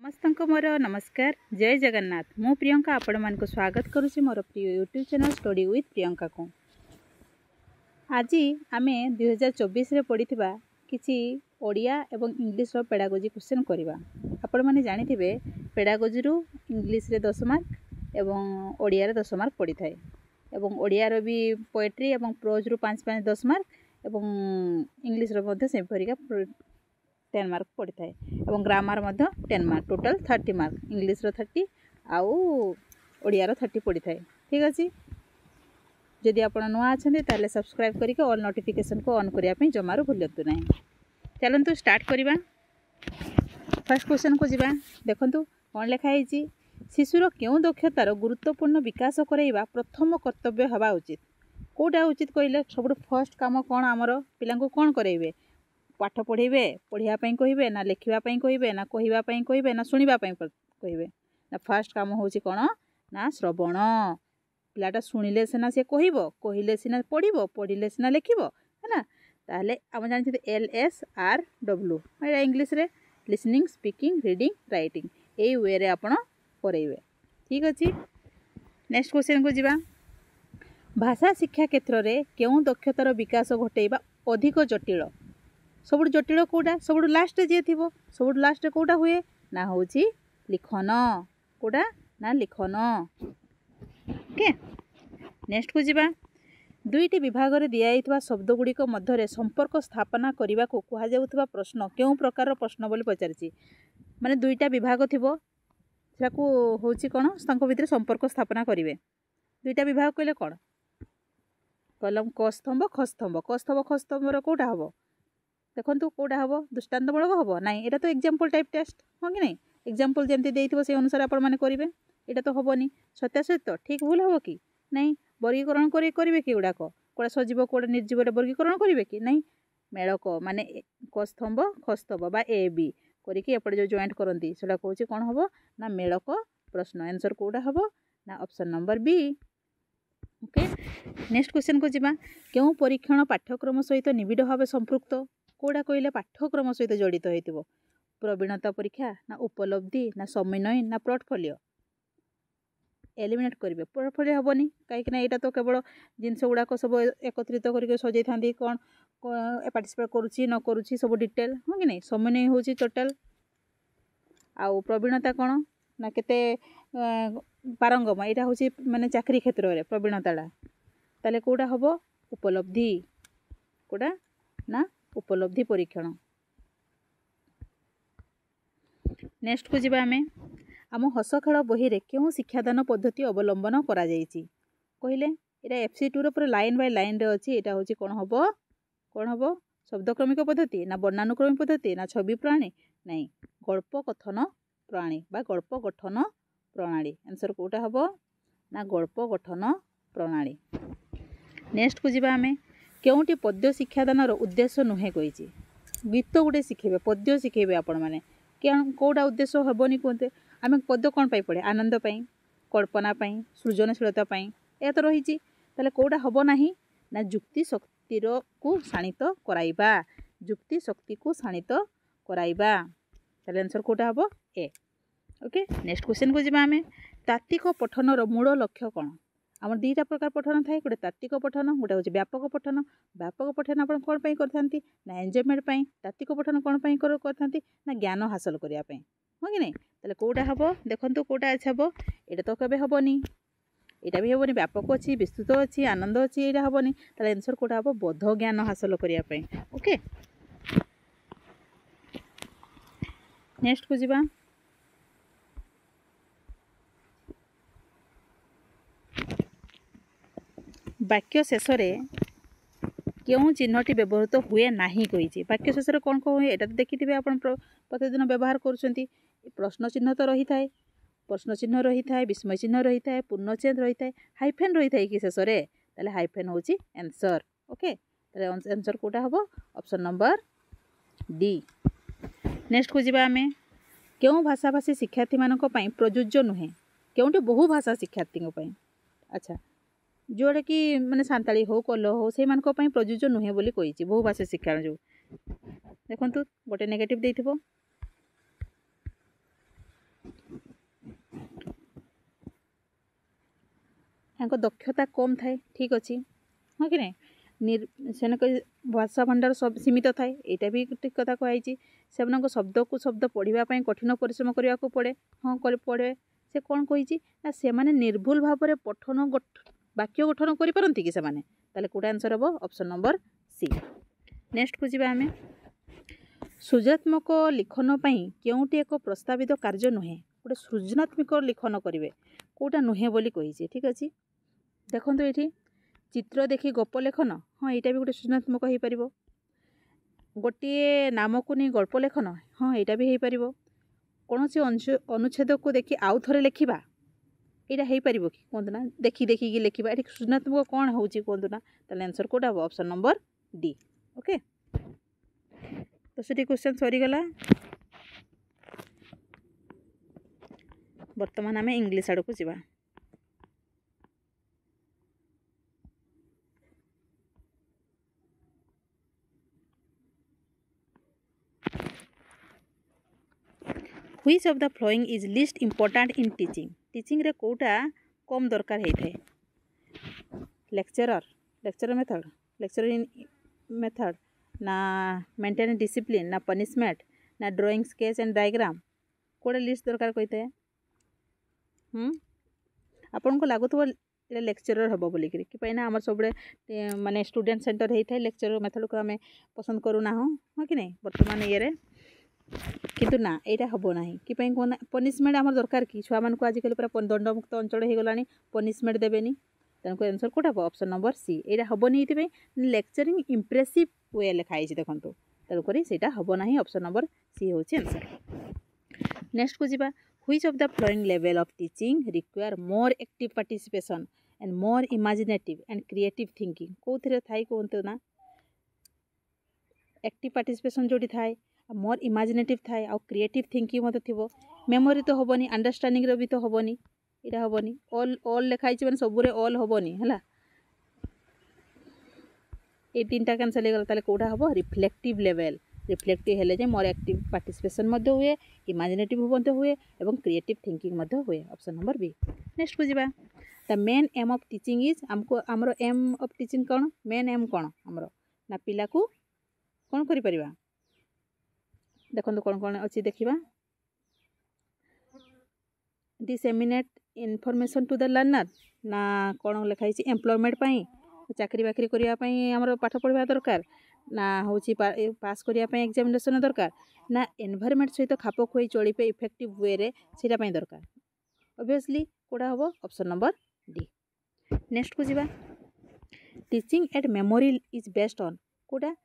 समस्त मोर नमस्कार जय जगन्नाथ मु प्रियंका आपण मान को स्वागत करुच्ची मोर प्रिय YouTube channel study with Priyanka को। आज आमे 2024 रे पढ़िथिबा किछि ओडिया एवं इंग्लिश रो पेडागोजी क्वेश्चन करबा। आपण माने जानिथिबे पेडागोजी रो इंग्लिश रे 10 मार्क एवं ओडिया रे 10 मार्क पड़ी थाए एवं ओडिया रो भी पोएट्री एवं प्रोज रो 5 10 मार्क एवं इंग्लिश रो मध्ये सेम परिका 10 मार्क पड़ी थाए एवं ग्रामर मध्ये 10 मार्क टोटल 30 मार्क इंग्लिश रो 30 आउ ओडिया रो 30 पड़ी थाए। ठीक अछि जदि आपण नुआ अछंती ताले सब्सक्राइब करके ऑल नोटिफिकेशन को ऑन करिया पे जमारो भूलतु नहीं। चलंतु स्टार्ट करिबा। फर्स्ट क्वेश्चन को जिबा देखंतु कोन लेखा हिची शिशुर केउ दक्षतार गुरुत्वपूर्ण विकास कराइबा प्रथम कर्तव्य हवा उचित। कोटा उचित कइले सबु फर्स्ट काम कोन हमरो पिला को कोन करैबे पाठ पढ़ेबे पढ़िया पई कहिबे ना लिखिबा पई कहिबे ना कहिबा पई कहिबे ना सुनिबा पई कहिबे ना फर्स्ट काम होची कोन ना श्रवण। पिलाटा शुणिले सिना से कहिबो कहिले सिना पढ़िबो पढ़िले सिना लिखिबो है ना। ताले हम जानछि LSRW एटा इंग्लिश रे लिसनिंग स्पीकिंग रीडिंग राइटिंग एई वे रे आपण करैबे। ठीक अछि नेक्स्ट क्वेश्चन को जिबा। भाषा शिक्षा क्षेत्र रे केउ दक्षतार विकास घटेइबा अधिक जटिल सबुठ जटिल कोटा सबुठ लास्ट जे थिबो सबुठ लास्ट कोटा हुए ना होची लिखन कोटा ना लिखन। ओके नेक्स्ट को जिबा। दुईटी विभाग रे दिया आइतबा शब्द गुडी को मध्य रे संपर्क स्थापना करिबा को कुहा जाउतबा प्रश्न केउ प्रकार प्रश्न बोली पचारछि। माने दुईटा विभाग थिबो सेटा को होची कोन संक भितर संपर्क स्थापना करिवे। दुईटा विभाग कहले कोन कलम क स्तंभ ख स्तंभ क स्तंभ ख स्तंभ रो कोटा हबो देखंतु कोटा हबो दृष्टांतमूलक हबो नाही एटा तो एग्जांपल टाइप टेस्ट हो कि नहीं एग्जांपल जेमति देइथिबो से अनुसार आपण माने करिवे एटा तो हबोनी सत्यासत्य ठीक भूल हबो कि नहीं वर्गीकरण करिवे कि उडा कोडा सजीव कोडा निर्जीव रे वर्गीकरण करिवे कि नहीं मेळक माने क स्तंभ ख स्तंभ बा ए बी करिके एपड जो जॉइंट करंती सेटा कहूची कोन हबो ना मेळक प्रश्न आंसर कोडा हबो ना option number B. Okay next question को जिबा। केउ परीक्षण पाठ्यक्रम सहित निबिड भाव संपृक्त कोडा कहले पाठ्यक्रम सहित जड़ित होइतिबो प्रवीणता परीक्षा ना उपलब्धि ना समन्वय ना पोर्टफोलियो एलिमिनेट करिवे पोर्टफोलियो हबोनी काहे कि ना एटा तो केवल जिंस गुडा को सब एकत्रित करके सजै थांदी कोन पार्टिसिपेट करूची न करूची सब डिटेल हो कि नहीं समन्वय होची टोटल आउ प्रवीणता कोन ना केते पारंगम एटा होची माने चाकरी क्षेत्र रे प्रवीणताडा ताले कोडा हबो उपलब्धि कोडा ना उपलब्धि परीक्षण। नेक्स्ट को जिबा हमें आम हस खेल बही रे केउ शिक्षादान पद्धति अवलंबन करा जायछि कहिले एटा FC2 रो पूरा लाइन बाय लाइन रे अछि एटा होछि कोन हबो शब्दक्रमिक पद्धति ना वर्णानुक्रमिक पद्धति ना छवि प्रणाली नहीं गल्प कथन प्रणाली बा गल्प गठन प्रणाली आंसर कोटा हबो ना गल्प गठन प्रणाली। नेक्स्ट को जिबा हमें केउटी पद्य शिक्षादानर उद्देश्य नुहे कहिछि गीत गुटे शिखेबे पद्य शिखेबे आपण माने कोडा उद्देश्य हबोनी कोनते आमे पद्य कोन पाई पड़े आनंद पाई कल्पना पाई सृजनशीलता पाई ए तो रहिछि ताले कोडा हबो नाही ना जुक्ति शक्तिर को शाणित कराइबा जुक्ति शक्ति को शाणित कराइबा ताले आंसर कोटा हबो ए। ओके नेक्स्ट क्वेश्चन को जिबा आमे तात्विक पठनर मूल लक्ष्य कोन आम दुईटा प्रकार पठन थाए गोटे तात्विक पठन गोटे हूँ व्यापक पठन आप कौन करते ना एंजॉयमेंट तात्विक पठन कौन करते ना ज्ञान हासिल करने हाँ कि नहीं ताले कोटा हम देखो कोटा अच्छे हम ये तो कभी हेनी यहाँ भी हेनी व्यापक अच्छी विस्तृत अच्छी आनंद अच्छी यहाँ हेनी ताले आंसर कोटा हम बोध ज्ञान हासिल करने। ओके नेक्स्ट को जिबा। वाक्य शेष केउ चिन्हटी व्यवहृत हुए नाही कही वाक्य शेष कौन कौन हुए एटा तो देखिथे आप प्रतिदिन व्यवहार करुँच प्रश्न चिन्ह तो रही थाए प्रश्न चिन्ह रही थाए विस्मय चिन्ह रही थाए पूर्णचेद रही थाए हाइफेन रही थाए कि शेष ताले हाइफेन होची आंसर। ओके ताले आंसर कोटा हबो ऑप्शन नंबर डी। नेक्स्ट को जिबा आमे केउ भाषाभाषी शिक्षार्थी मानक पई प्रयोज्य नुहे केउटी बहु भाषा शिक्षार्थी पई अच्छा जोड़ा कि माने सांताली हो कल हो से मानक पई प्रयोज्य नुहे बोली कहिछि बहु भाषा शिक्षा जो देखंतु गोटे नेगेटिव देइथिबो यहाँ दक्षता कम थाए ठीक अच्छे हाँ कि से भाषा भंडार सब सीमित थाए यहाँ भी ठीक कथा कहुई से शब्द को शब्द पढ़ापी कठिन परिश्रम करने को पड़े हाँ पड़े से कौन कही से निर्भुल भाव में पठन वाक्य गठन करपारती कि से कौटा आंसर हम ऑप्शन नंबर सी। नेक्स्ट को जीवा आमे सृजनात्मक लिखन केउटी एक प्रस्तावित कार्य नुहे गोटे सृजनात्मक लिखन करेंगे कौटा नुहे बोली कही ठीक अच्छे देखो ये चित्र देखी गप लेखन हाँ यहाँ भी गोटे सृजनात्मक हो पार गोटे नाम को नहीं गल्प लेखन हाँ यहाँ भी हो पार कौन सी अनुच्छेद को देखी आउ थे लिखा यहाँ हो पार कि कहतु ना देखी देखिकी लिखा ये सृजनात्मक कौन हो कहतु ना आंसर कौटा हम ऑप्शन नंबर डी। ओके तो से क्वेश्चन सरीगला बर्तमान आम इंग्लिश आड़ को जावा which of the following is least important in teaching रे कोटा कम दरकार होता है लेक्चर मेथड ना मेंटेन डिसिप्लिन ना पनिशमेंट ना ड्राइंग स्केच एंड डायग्राम कोड़ा लिस्ट दरकार कहते हैं आपन को लगुव लेक्चरर हम बोलिक कि आम सब माने स्टूडेंट सेंटर होता है लेक्चर मेथड को आम पसंद करूना हाँ कि नहीं बर्तमान ये किंतु ना यहाँ हम ना कि कहना पनिशमेंट आम दरकार कि छुआ मान को आजिकल पूरा दंडमुक्त अंचल हो गला पनिशमेंट देवेनि तेणुक आंसर कौटा हम ऑप्शन नंबर सी यहाँ हेनी ये लेक्चरिंग इम्प्रेसिव वे लिखाई देखो तेणुक से हम ना ऑप्शन नंबर सी हूँ आंसर। नेक्स्ट को जीवा which of the flowing level of teaching require more active participation and more imaginative and creative thinking कौन थाई कहतु ना एक्टिव पार्टिसिपेशन जोटी थाए मोर इमेजिनेटिव थाए आ क्रिएटिव थिंकिंग मत थी मेमोरी तो हेनी अंडरस्टांडिंग भी तो हेनी यहाँ हेनी ऑल लिखाई मैंने सबूरे ऑल हेनी है ये तीन टा कैंसल हो गला कौटा हम रिफ्लेक्टिव लेवल रिफ्लेक्टिव हेले जे मोर एक्टिव पार्टिसिपेशन हुए इमेजिनेटिव हुए और क्रिएटिव थिंकिंग हुए ऑप्शन नंबर बी। नेक्स्ट को जीवा the main M of teaching is आमको आमर एम ऑफ टीचिंग कौन मेन एम कौन आमर ना पिला को कौन करि परिबा देखो कौन कौन अच्छी देखा disseminate information to the learner ना कौन लिखाई एम्प्लॉयमेंट चाकरी बाकरी करने आमर पाठ पढ़ा दरकार ना हूँ पास करने एग्जामिनेशन दरकार ना एनवायरनमेंट सहित खाप खुई चलिए इफेक्टिव वे रे सेटा दरकार ऑब्वियसली कौटा हम ऑप्शन नंबर डी। नेक्स्ट को जीवा teaching at memory is based on कौटा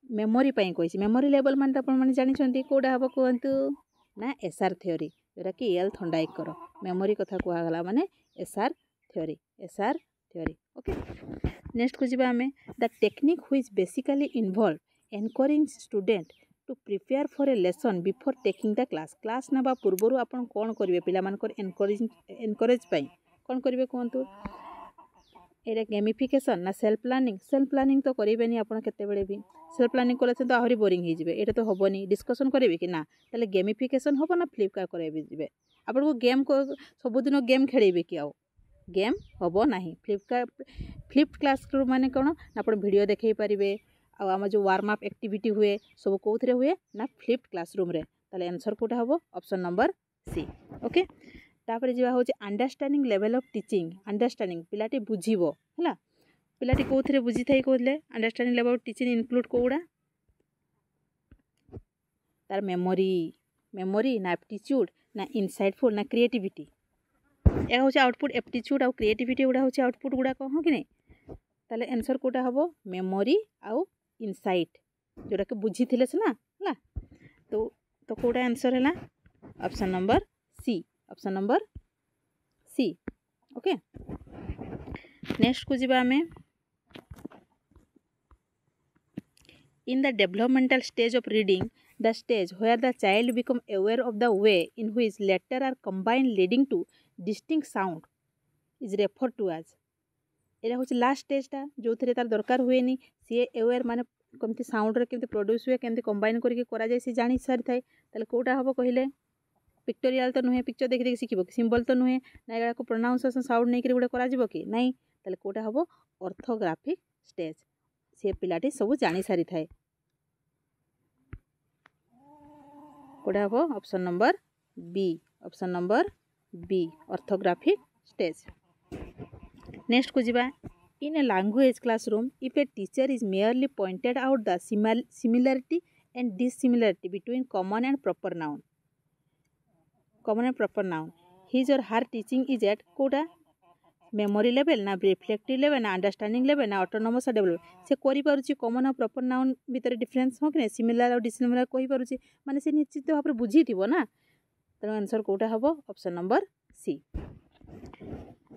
मेमोरी कही मेमोरी लेवल मान आप जानते कौटा हम कहतु ना एसआर थ्योरी जोटा कि एल थंडाइकर मेमोरी कथा कहगला माने एसआर थ्योरी ओके। नेक्स्ट को जीवा आमे the technique which basically involve encouraging student to prepare for a lesson before taking the class ना पूर्वर आपन कौन करेंगे पिला मानकर एनकरेज कौन करेंगे कहतु ये गेमिफिकेशन ना सेल्फ प्लानिंग तो करेंगे आप केतबेले भी सेल्फ प्लानिंग कले तो आहरी बोरिंग हो ये तो हेनी डिस्कसन करेंगे कि ना ताले गेमिफिकेशन हम ना फ्लिपकार्ट करेंगे आपन को गेम को सबुदिन गेम खेलेबे कि आओ गेम हम ना फ्लिप्ड क्लासरूम माने कौन आप वीडियो देखई पारे आम जो वार्म अप एक्टिविटी हुए सब कौन हुए ना फ्लिप्ड क्लासरूम रे ताले आंसर कौटा हम ऑप्शन नंबर सी। ओके तापर जी हूँ अंडरस्टांडिंग लेवल ऑफ टीचिंग अंडरस्टांडिंग पिलाटी बुझीबो है पिलाटी कौन बुझी थाई कहले अंडरस्टांडिंग लेवल ऑफ टीचिंग इनक्लूड कौड़ा तार मेमोरी ना एप्टीट्यूड ना इनसाइटफुल ना क्रिएटिविटी यह हूँ आउटपुट एप्टीट्यूड आउ क्रिएटिविटी गुड़ा हूँ आउटपुट गुड़ाक हाँ कि नहीं ताले आंसर कौटा हम मेमोरी आउ इनसाइट जोटा कि बुझी थे सीना है तो कौटा आंसर है option number C. Okay next को जीवा आमे in the developmental stage of reading the stage where the child become aware of the way in which letters are combined leading to distinct sound is referred to as एटा हूँ last स्टेजटा जो थे तार दरकार हुए नहीं सी अवेयर माने कमती sound रे केमती प्रोड्यूस हुए केमती कंबाइन करके करा जाए सी जानी सारी थाए ताले कोटा हम कहले पिक्टोरियल तो नुहे पिक्चर देखि देखि शिखिबो कि सिंबल तो नुहे ना एगुड़ा को प्रोनाउंसिएशन साउंड नहीं करी गुडे करा जिवो कि नहीं ताले कोटा हबो ऑर्थोग्राफिक स्टेज से पिलाटी सब जानि सारी थाए कोटा हबो option number B orthographic stage. Next को जिबा in a language classroom if a teacher is merely pointed out the similarity and dissimilarity between common and proper noun his or her teaching is at कोटा memory level ना reflective level ना understanding level ना autonomous develop से करि पारुची common और proper noun भीतर difference हो कि सिमिलर और डिसिमिलर कहि पारुची माने से निश्चित भाव बुझीथिबो ना तेणु आंसर कोटा हबो ऑप्शन नंबर सी।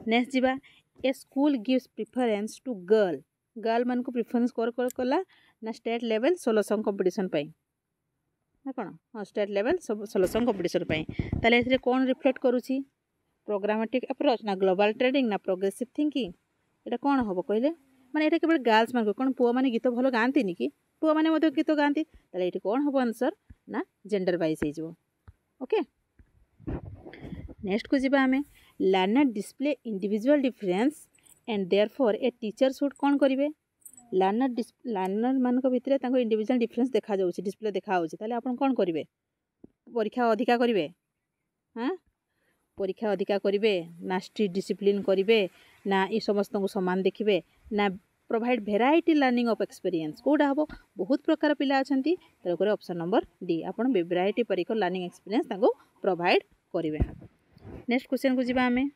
नेक्स्ट जिबा a school gives preference to girl मान को प्रिफरेंस कला ना state level solo song competition पाई ना कौन हाँ state level solo song competition पाई ताले एथिरे कोन रिफ्लेक्ट करूची प्रोग्रामेटिक अप्रोच ना ग्लोबल ट्रेडिंग ना प्रोग्रेसिव थिंकिंग एटा कोन हबो कहले माने एटा केवल गर्ल्स मान को कोन पुआ माने गीत भलो गांती नि कि पुआ माने मते गीत गांती ताले एटी कोन हबो आंसर ना जेंडर वाइज हे जो ओके। नेक्स्ट को जिबा हमें learner display individual difference and therefore a teacher should कौन करिवे लर्नर मान भितर तांको इंडिविजुअल डिफरेंस देखा जाउछि डिस्प्ले देखा होछि ताले आपण कौन करिवे परीक्षा अधिका करिवे हाँ परीक्षा अधिका करिवे ना स्ट्रिक्ट डिसिप्लिन करिवे ना ई समस्त को समान देखिवे ना provide variety learning of experience कोडा हबो बहुत प्रकार पिला अछंती तेरे ऑप्शन नंबर डी आपण भेराइटी परिकर लर्निंग एक्सपीरियंस तांको प्रोवाइड करिवे। नेक्स्ट क्वेश्चन को जिबा हमें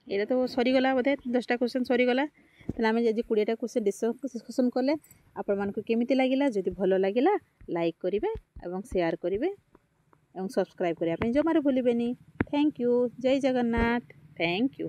ये तो सरीगला बोधे 10टा क्वेश्चन सरीगला तेना आम आज 20टा क्वेश्चन डिस्कसन कले आपण मानक केमिति लागिला जदि भलो लागिला लाइक करिवे एवं शेयर करिवे एवं सब्सक्राइब करिया पे जमारे भूलिबेनी। थैंक यू जय जगन्नाथ थैंक यू।